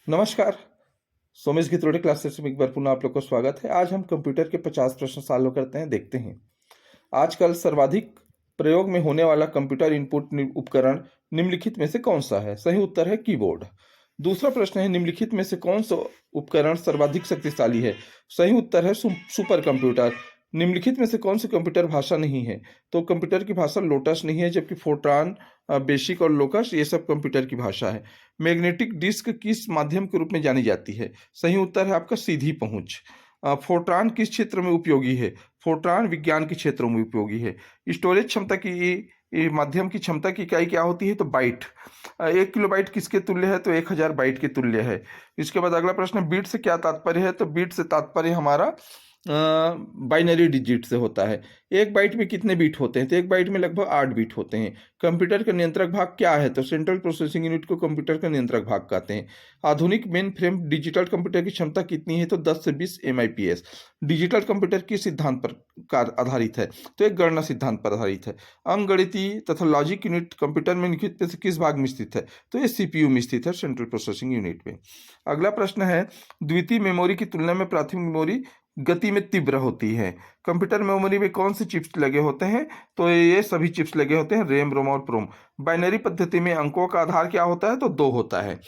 नमस्कार। सोमेश गित्रोडे क्लासेस में एक बार पुनः आप लोग को स्वागत है। आज हम कंप्यूटर के 50 प्रश्न सॉल्व करते हैं। देखते हैं आजकल सर्वाधिक प्रयोग में होने वाला कंप्यूटर इनपुट उपकरण निम्नलिखित में से कौन सा है? सही उत्तर है कीबोर्ड। दूसरा प्रश्न है निम्नलिखित में से कौन सा उपकरण सर्वाधिक शक्तिशाली है? सही उत्तर है सुपर कंप्यूटर। निम्नलिखित में से कौन सी कंप्यूटर भाषा नहीं है? तो कंप्यूटर की भाषा लोटस नहीं है, जबकि फोर्ट्रान, बेसिक और लोकस ये सब कंप्यूटर की भाषा है। मैग्नेटिक डिस्क किस माध्यम के रूप में जानी जाती है? सही उत्तर है आपका सीधी पहुंच। फोर्ट्रान किस क्षेत्र में उपयोगी है? फोर्ट्रान विज्ञान के क्षेत्रों में उपयोगी है। स्टोरेज क्षमता की माध्यम की क्षमता की इकाई क्या होती है? तो बाइट। 1 किलोबाइट किसके तुल्य है? तो 1000 बाइट के तुल्य है। इसके बाद अगला प्रश्न, बीट से क्या तात्पर्य है? तो बीट से तात्पर्य हमारा बाइनरी डिजिट से होता है। एक बाइट में कितने बीट होते हैं? तो एक बाइट में लगभग 8 बीट होते हैं। कंप्यूटर का नियंत्रक भाग क्या है? तो सेंट्रल प्रोसेसिंग यूनिट को कंप्यूटर का नियंत्रक भाग कहते हैं। आधुनिक मेन फ्रेम डिजिटल कंप्यूटर की क्षमता कितनी है? तो 10 से 20 MIPS। डिजिटल कंप्यूटर किस सिद्धांत पर आधारित है? तो एक गणना सिद्धांत पर आधारित है। अंकगणितीय तथा लॉजिक यूनिट कंप्यूटर में निम्नलिखित में से किस भाग में स्थित है? तो ये CPU में स्थित है, सेंट्रल प्रोसेसिंग यूनिट में। अगला प्रश्न है, द्वितीय मेमोरी की तुलना में प्राथमिक मेमोरी गति में तीव्र होती है। कंप्यूटर मेमोरी में कौन से चिप्स लगे होते हैं? तो ये सभी चिप्स लगे होते हैं, रैम, रोम और प्रोम। बाइनरी पद्धति में अंकों का आधार क्या होता है? तो 2 होता है।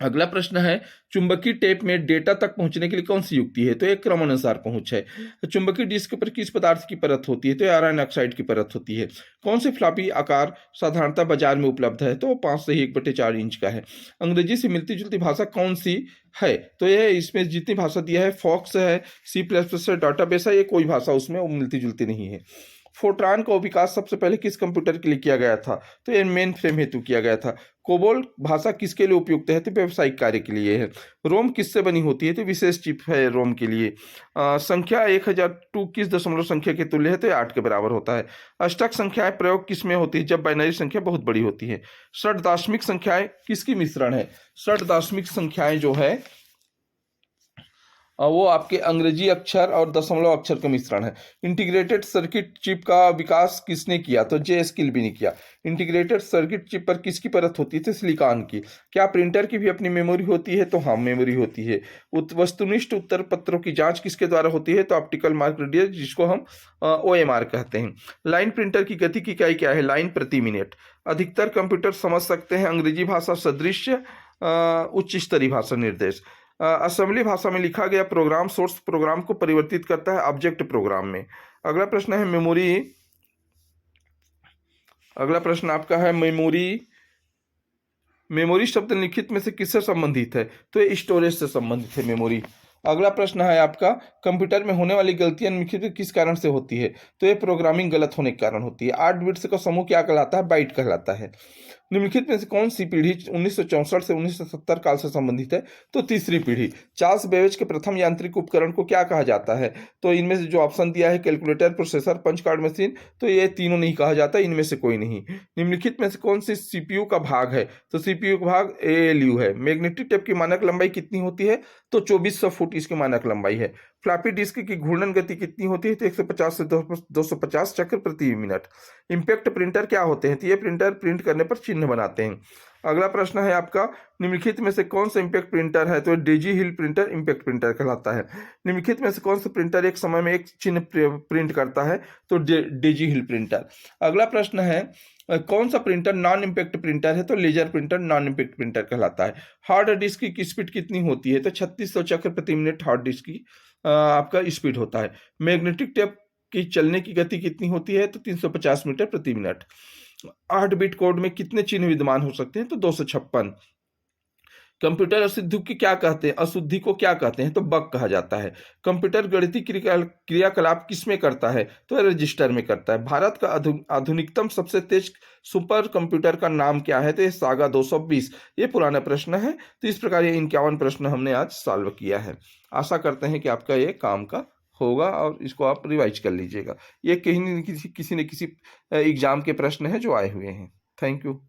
अगला प्रश्न है, चुंबकीय टेप में डेटा तक पहुंचने के लिए कौन सी युक्ति है? तो एक क्रमानुसार पहुंच है। चुंबकीय डिस्क पर किस पदार्थ की परत होती है? तो आयरन ऑक्साइड की परत होती है। कौन से फ्लॉपी आकार साधारणतः बाजार में उपलब्ध है? तो 5 से 1/4 इंच का है। अंग्रेजी से मिलती जुलती भाषा कौन सी है? तो यह इसमें जितनी भाषा दिया है, फॉक्स है, C++ है, डाटाबेस है, ये कोई भाषा उसमें मिलती जुलती नहीं है। फोर्ट्रान का विकास सबसे पहले किस कंप्यूटर के लिए किया गया था? तो ये मेन फ्रेम हेतु किया गया था। कोबोल भाषा किसके लिए उपयुक्त है? तो व्यावसायिक कार्य के लिए है। रोम किससे बनी होती है? तो विशेष चिप है रोम के लिए। संख्या 1002 किस दशमलव संख्या के तुल्य है? तो 8 के बराबर होता है। अष्टक संख्याएं प्रयोग किस में होती है? जब बाइनरी संख्या बहुत बड़ी होती है। षट दाशमिक संख्याएं किसकी मिश्रण है? षट दाशमिक संख्याएं जो है वो आपके अंग्रेजी अक्षर और दशमलव अक्षर का मिश्रण है। इंटीग्रेटेड सर्किट चिप का विकास किसने किया? तो JSKILB ने किया। इंटीग्रेटेड सर्किट चिप पर किसकी परत होती है? तो सिलिकॉन की। क्या प्रिंटर की भी अपनी मेमोरी होती है? तो हाँ, मेमोरी होती है। वस्तुनिष्ठ उत्तर पत्रों की जांच किसके द्वारा होती है? तो ऑप्टिकल मार्क रेडियस, जिसको हम OMR कहते हैं। लाइन प्रिंटर की गति की इकाई क्या है? लाइन प्रति मिनट। अधिकतर कंप्यूटर समझ सकते हैं अंग्रेजी भाषा सदृश्य उच्च स्तरीय भाषा निर्देश। असेंबली भाषा में लिखा गया प्रोग्राम सोर्स प्रोग्राम को परिवर्तित करता है ऑब्जेक्ट प्रोग्राम में। अगला प्रश्न है मेमोरी। अगला प्रश्न आपका है मेमोरी। मेमोरी शब्द लिखित में से किससे संबंधित है? तो ये स्टोरेज से संबंधित है मेमोरी। अगला प्रश्न है आपका, कंप्यूटर में होने वाली गलतियां निम्नलिखित किस कारण से होती है? तो ये प्रोग्रामिंग गलत होने के कारण होती है। 8 बिट्स का समूह क्या कहलाता है? बाइट कहलाता है। निम्नलिखित में से कौन सी पीढ़ी 1964 से 1970 काल से संबंधित है? तो तीसरी पीढ़ी। चार्ल्स बेबेज के प्रथम यांत्रिक उपकरण को क्या कहा जाता है? तो इनमें से जो ऑप्शन दिया है, calculator, processor, punch card machine, तो ये तीनों नहीं कहा जाता, इनमें से कोई नहीं। निम्नलिखित में से कौन सी CPU का भाग है? तो CPU का भाग ALU है। मैग्नेटिक टेप की मानक लंबाई कितनी होती है? तो 2400 फुट इसकी मानक लंबाई है। फ्लॉपी डिस्क की घूर्णन गति कितनी होती है? तो 150 से 250 चक्र प्रति मिनट। इंपैक्ट प्रिंटर क्या होते हैं? तो ये प्रिंटर प्रिंट करने पर चिन्ह बनाते हैं। अगला प्रश्न है आपका, निम्नलिखित में से कौन सा इंपैक्ट प्रिंटर है? तो डेजी हिल प्रिंटर इंपैक्ट प्रिंटर कहलाता है। निम्नलिखित में से कौन सा प्रिंटर एक समय में एक चिन्ह प्रिंट करता है? तो डेजी हिल प्रिंटर। अगला प्रश्न है, कौन सा प्रिंटर नॉन इंपैक्ट प्रिंटर है? तो laser printer non impact printer कहलाता है। हार्ड डिस्क की स्पीड कितनी होती है? तो 3600 चक्र प्रति मिनट हार्ड डिस्क की आपका स्पीड होता है। मैग्नेटिक टेप की चलने की गति कितनी होती है? तो 350 मीटर प्रति मिनट। 8 बिट कोड में कितने चिन्ह विद्यमान हो सकते हैं? तो 256। कंप्यूटर अशुद्धि की क्या कहते हैं? अशुद्धि को क्या कहते हैं? तो बग कहा जाता है। कंप्यूटर गणितीय क्रियाकलाप किस में करता है? तो रजिस्टर में करता है। भारत का आधुनिकतम सबसे तेज सुपर कंप्यूटर का नाम क्या है? तो ये सागा 220। ये पुराना प्रश्न है। तो इस प्रकार ये 51 प्रश्न हमने आज सॉल्व किया है। आशा करते हैं कि आपका ये काम का होगा और इसको आप रिवाइज कर लीजिएगा। ये कहीं न किसी न किसी एग्जाम के प्रश्न है जो आए हुए हैं। Thank you.